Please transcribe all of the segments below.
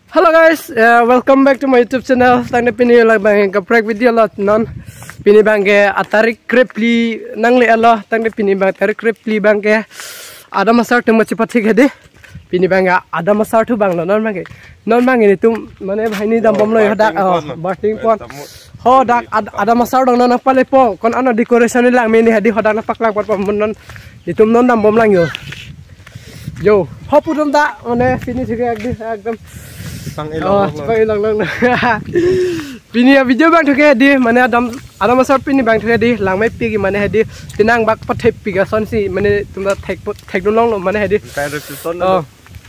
Hello guys, welcome back to my YouTube channel. Tangne pini lag bang ka prank video lot non. Pini bang ke atarik krepli nang le Allah. Tangne pini bang atarik krepli bang ke ada masar tu macam pati ke deh. Pini bang ada masar tu bang non bang ini tu mana bhai ni dam bom lo hadak batting pon. Ho dak ada masar dong non apa lepo. Kon ano decoration ni lang mini hadi hadak napak lang pot non. Itu non dam bom lang yo. Yo, ho putum tak mana pini juga ekdom. Sebagai lang pini video bang thuke di mana ada masar pini bang thuke di lang mai pigi mana hedi tinang bak pathep piga son si mana tumda thek long mana hedi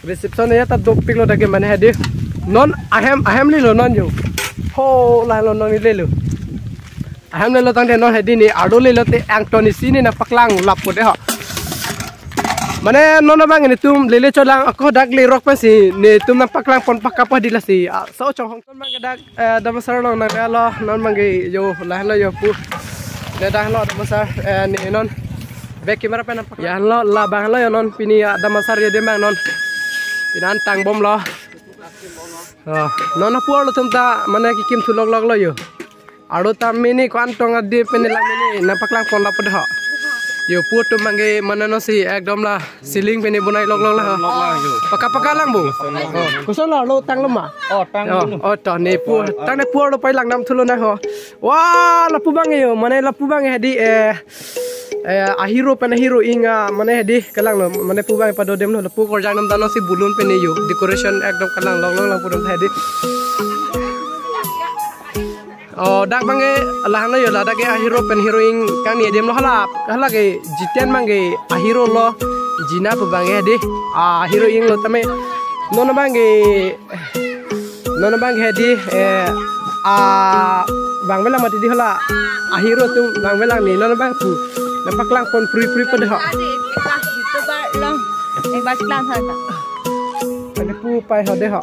reception ya ta dop piglo dage mana hedi non ahem li lo non yo ho la lo non le lo ahem le lo tang de non hedi ni ado le lo te antoni sini na paklang lap ko de ho mana nona bang ini tum lele colang aku dak le rock pasi ne tum nampak lang pon pakapa dilasi so chong hong bang dak damasar long na lo non mangi yo lah lo yo pu ne dak lo damasar ni non back camera pe nampak ya lo la bang lo yo non pini damasar ye de bang non pinan tang bom lo nona pu lo tum ta mana ki kim thulok log lo yo aro ta mini kwan tong adi peni lang mini nampak lang pon la pade ho yo put tu mangi mana nasi ekdom lah ceiling peni bunai log lah paka lang bu kuso lo tang lama to ne pu tang ne pu lo pai lang nam thulo na ho wah lapu bang yo mana lapu bang hedi ahiro pena hero inga mana hedi kalang lo mana pu bang pado dem lo lapu korjang nam dano si bulun peni yo decoration ekdom kalang log lang pudum hedi dak bange lah na yo dak ahiro pen heroing kan ni dem lo hala ke jiten mangi ahiro lo jina bu bange de ahiro ing lo tame nona bange di bang bela mati di hala ahiro tu bang bela ni nona bang pu nampak lang pon pri pada ha youtuber lang bas lang ha ane pu pai ha de ha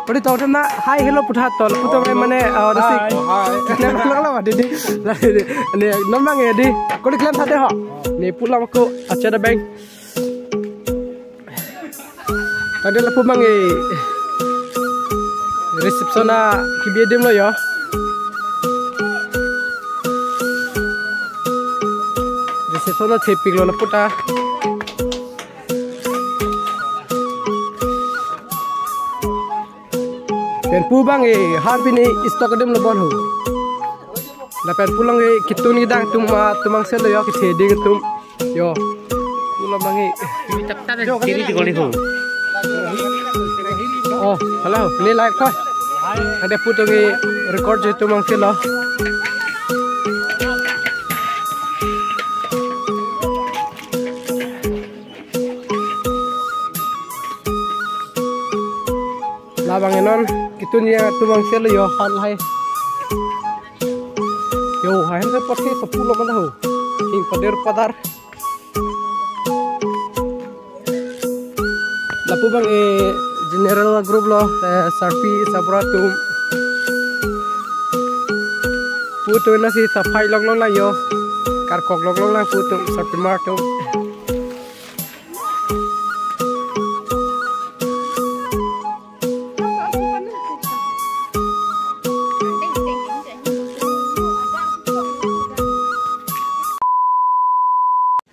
Padi tahu na hai hello putha tol puto mane dasi klem lang di ni nomang ya di kodi klem thate ho ni pulang ko acara bank tadi lapu mangi receptiona kibie dem lo yo receptiona thepik lo na puta pen pu bang har pini stock dem lo bon ho la pen pulang kitun gidang tumang sel yo ki theding tum yo pulang bang tapta kiri di goli ho hello ni like koi ada puto record je tumang sel lo labang enon kitun ya tumang sel yo hal hai yo hai se pati 10 mana ho ing pader padar lapu bang general group lo sarpi sabratum putu nasi safai log la yo karkok log la putu sarpi martum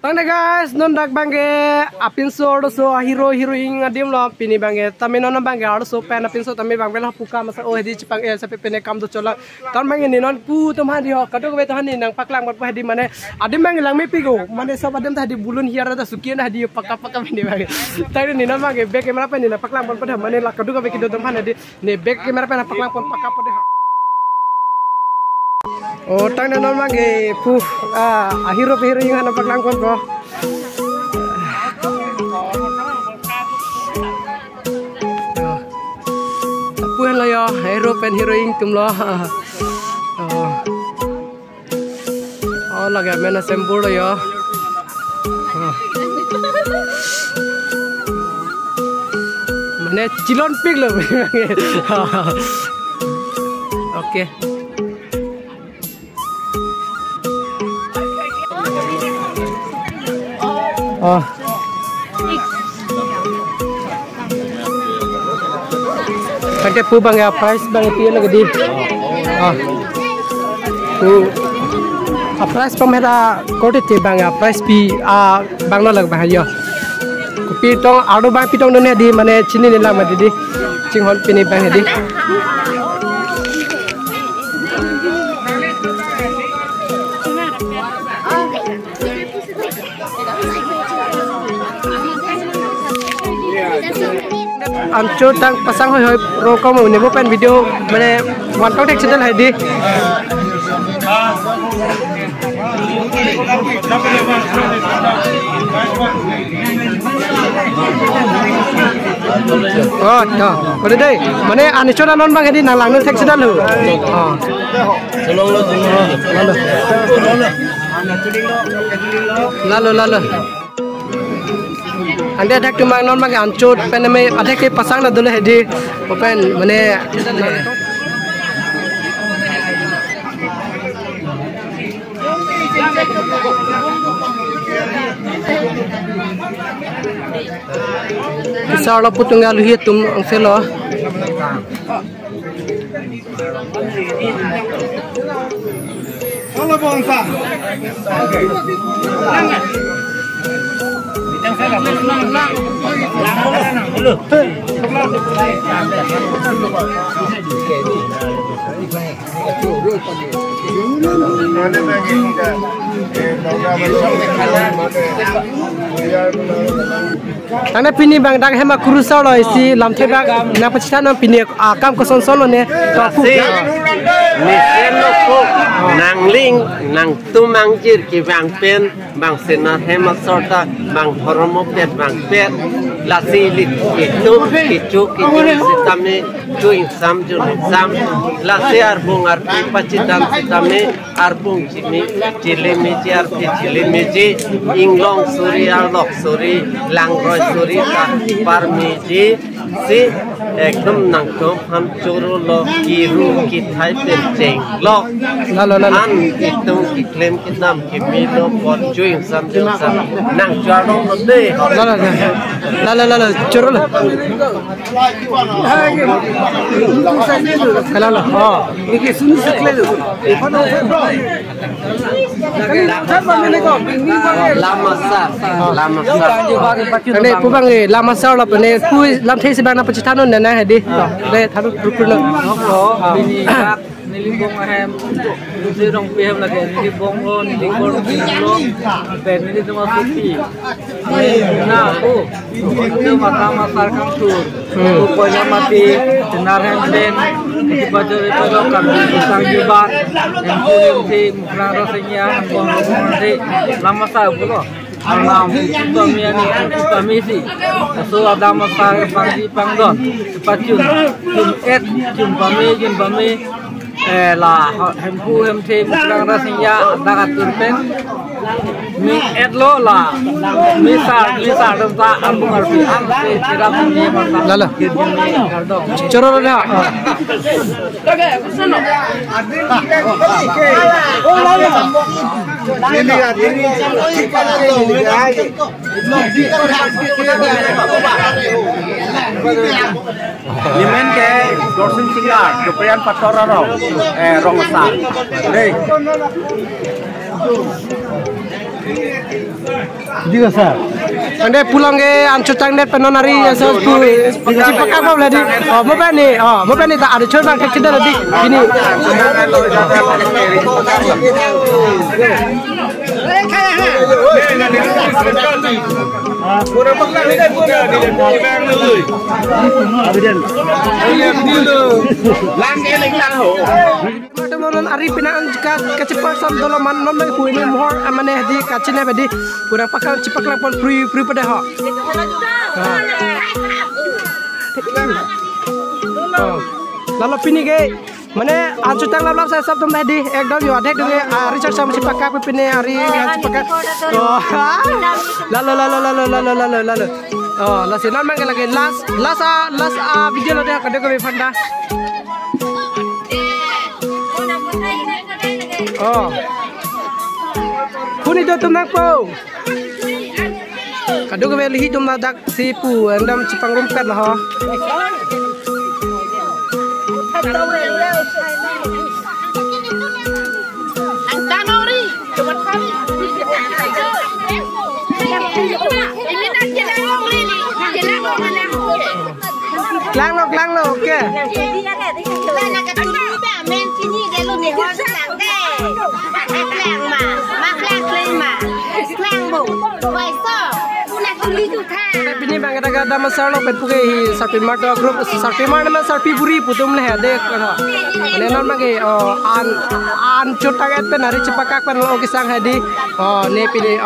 Tanda guys, non dak bange apin so hero ing adim lo pini bange tami non bange so pen apin so tami bang bela puka masa hedi cipang sape pene kam do chola tan bange ni non pu tum hadi ho kadok be tan ni nang paklang bot hedi mane adim bange lang me pigo mane sob adim tadi bulun hiara da sukian hadi pakka ni bange tadi ni non bange back camera pen ni na paklang bot mane la kadok be kido tum hadi ni back camera pen paklang pon pakka pode tang non bange pu hero ing na paklang pon ko puan lo yo hero pen heroing tum lo lagi mena sembur lo yo mana cilon pig lo oke Oh. Pakai pu bang ya price bang itu lagi di. Oh. Pu. Price pemera kote te bang ya price pi bang no lag bang yo. Kupi tong ado bang pitong dunia di mana cini ni lama di cinghon pini bang di. Anco tang pasang hoi rokok mau nih bukan video mana one contact channel hai di. Oh, no. Kau deh, mana anicho nanon bang ini nalang non text channel lu. Oh. Lalu. Anda ada kemang non bang ancut, peneme ada ke pasang dah dulu hedi, open mana. Kisah lo putunggal luhit tum angselo. Halo bangsa. Karena pini bang dak hema kurusau lo isi lam thebak na pachita no pini akam ko son son ne to ni seno ko nangling nang tumang jir ki bang pen bang sena hema sorta bang horomo pet bang pet la silit itu kicu sitame tu insam ju insam la se arbung ar pachitam sitame arbung chimi chile meji ar chile meji inglong suri ar lok suri langroi suri ka par meji si ekdom nangkom ham choro lo kiru ki thai pen cheng lo an itung ki claim ki nam ki mi lo pot ju insam ju insam nang charo no de la choro la kala la ha iki sunu sakle do lama sa ane pubang lama sa la pene ku lam thei sebana pachitano na hedi le thanu kurlo nilibong ahem nilibong pihem lagi nilibong lo nilibong lo ben nilibong masuki na aku itu makam sarkam tur upaya mati tenar hem den di bajar itu lo kan sang jubat yang kulim si mukrang rasanya bong nanti lama saya bulo alam kami ini kami sih so ada masalah panggi pangdon sepacun jum kami la hempu hemte mukrang rasanya dagat turpen mi edlo la misa domta ambung arpi am se cirap ni mata lala gardong choro la Limen ke Dorsin Singar, Keprian Patoraro, Rongsar. Hei. juga sir. Ande pulang ke ancutang net penonari asal pu cipakan mau lagi. Oh mau ni tak ada coba kecil lagi ini. Teman-teman Arif pinaan kecepatan doloman non lagi ini mohon amanah di kacine bedi kurang pakai cipak lapon free pada ha. Lalu pini ke mana ancutang lalu saya sabtu tadi ekdom yo adek dengan Richard sama cipak apa pini hari cipak. Lalu. Oh, lasinan mang lagi last video lo deh kadang kami fanda. Oh. Kuni do tumang po. Kadung ke lihi tum dak si pu endam cipang rumpet lah ha. Lang lo ke. Ini bang ada masalah pergi sarpi marto grup sarpi marto nama sarpi buri putum leh ada kan. Nenon mage an cutagat pen hari cepakak pen lo kisang hadi ne pilih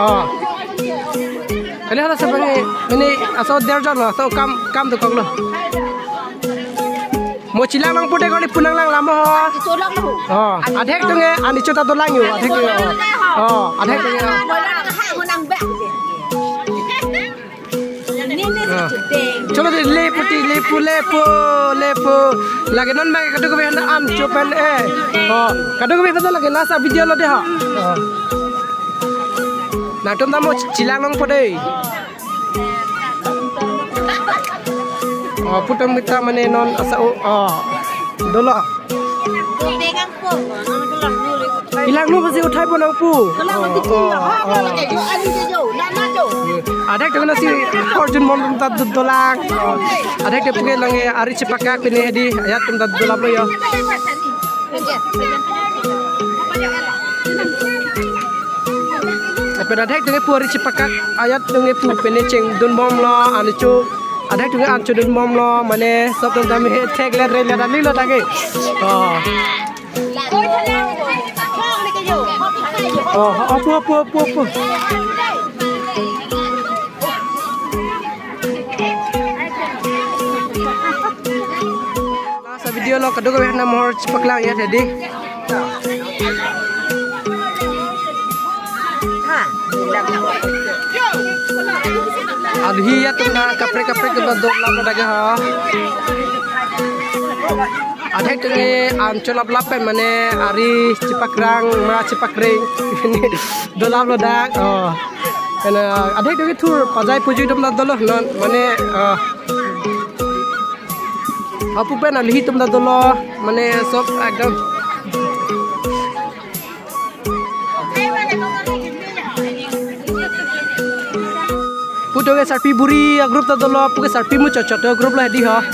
Kali hala sebenarnya ini asal derjan lah, asal kam tu kau lo. Mau cilang lang putih kali punang lang lama ho. Adek tu nge ani cuta tu lang yo, adek tu. Adek tu nge. Coba deh lepu. Lagi non bang kadang kau hendak an copen kadang kau betul lagi lasa video lo deh ha. Nah, tuh tamu cilang nong pode. Putam kita mana non asal dolo. Hilang nu pasti utai pun aku. Ada yang nasi Fortune mom tempat dolang. Ada yang pergi langi ari cepakak ini di ayat tempat dolap lo ya. Pada ada yang puari cepakak ayat dengan pu peneceng don bom lo anu cu ada yang ancu don bom lo mana sob don kami tek ler dan lilo lagi. Apa. Nah, video lo kedua kami nak mau cepak lang ya jadi. Adhi ya tuna kapre ke badok la daga ha. Adhe tuni ancol lapen mane ari cipakrang ma cipakring ini dolap lo dak kana adhe tuni tur pajai puji dom dolo non mane apu pen ali tum dolo mane sob ekdom Puto ke sarpi buri grup ta dolo puke sarpi mu cocot grup lah di ha.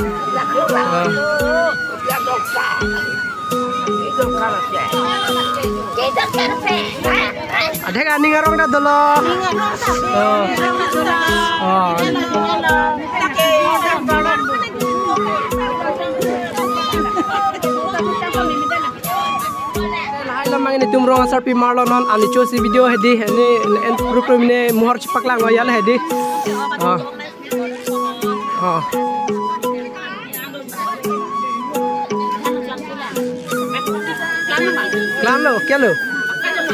Ada kan ning arong ta dolo. Lamang ini tumrong sarpi marlo non ani chosi video hedi ini program ini muhar cepak lang wayal hedi klan lo kelo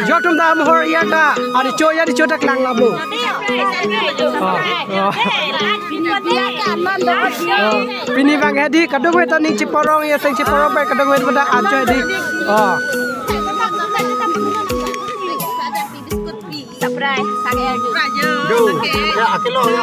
jotum da muhar ya da ani cho ya di chotak lang labu pini bang hedi kadung we tani ciporong ya tang ciporong pe kadung we pada anjo hedi ya akelo ya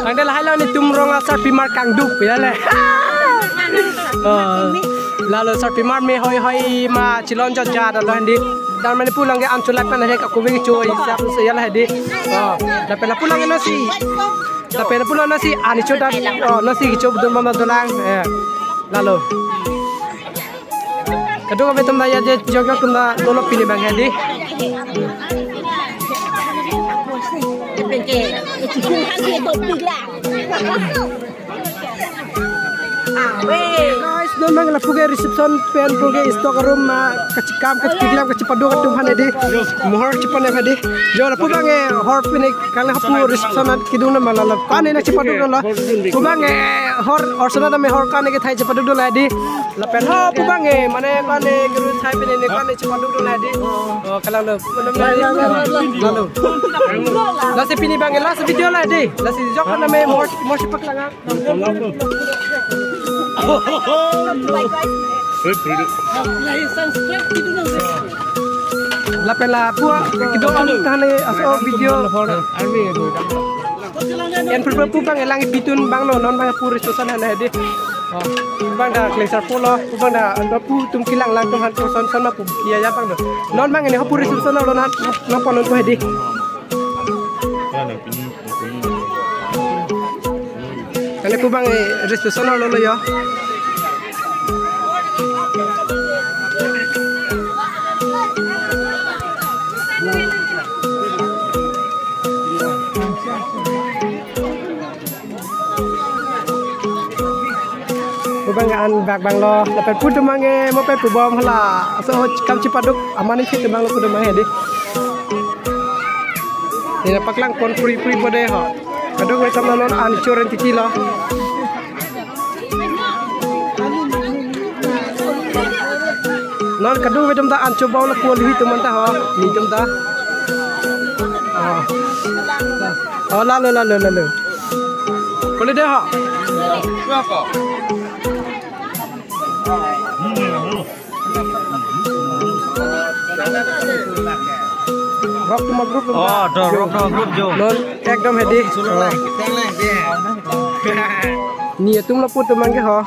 Anda lah ni tumrong asar pimar kangduk ya le lalu asar pimar me hoi ma cilon jaja dah handi dan mana pulang ke ancul lapan hari aku pergi cuy siap saya lah hadi dapat pulang nasi ani coba nasi kicau betul mama dolang lalu kedua kami tempat ya jaga tempat dolop pilih bang hadi guys, memang lah punya reception pen punya stok room kecikam kecikilam kecipadu ketumhan ini mohor cepat nih hadi jauh lah punya hor punya kalau hapu reception kidung nama lah kan ini cepadu lah punya hor sana na me hor kan ke thai cepat dulu lah di lapen ho pubang mana kan guru thai pe ne kan cepat dulu lah di kalau lalu la se pini bang la se video lah di la se jok na me more cepat lah lapen la pua kido anu tane aso video yang perlu bang elang pitun bang lo non bang puri susan hana de bang dah klesar polo bang dah anda pu tum kilang lang tum han susan sama pu kia ya bang do non bang ini puri susan lo nan non ponon tu hedi kali ku bang resusan lo ya bangaan bag bang lo dapat pun demange mau pe bom hala so kam cipaduk amane cik bang lo pun demange di ini paklang kon puri bode ha kadang we sama non an choren tiki lo non kadang we dum ta an coba lo ko li tu man ta ha ni dum ta oh lalu boleh deh ha apa rock cuma grup rock jo non ekdom hedi ni tum lo put mang ke ho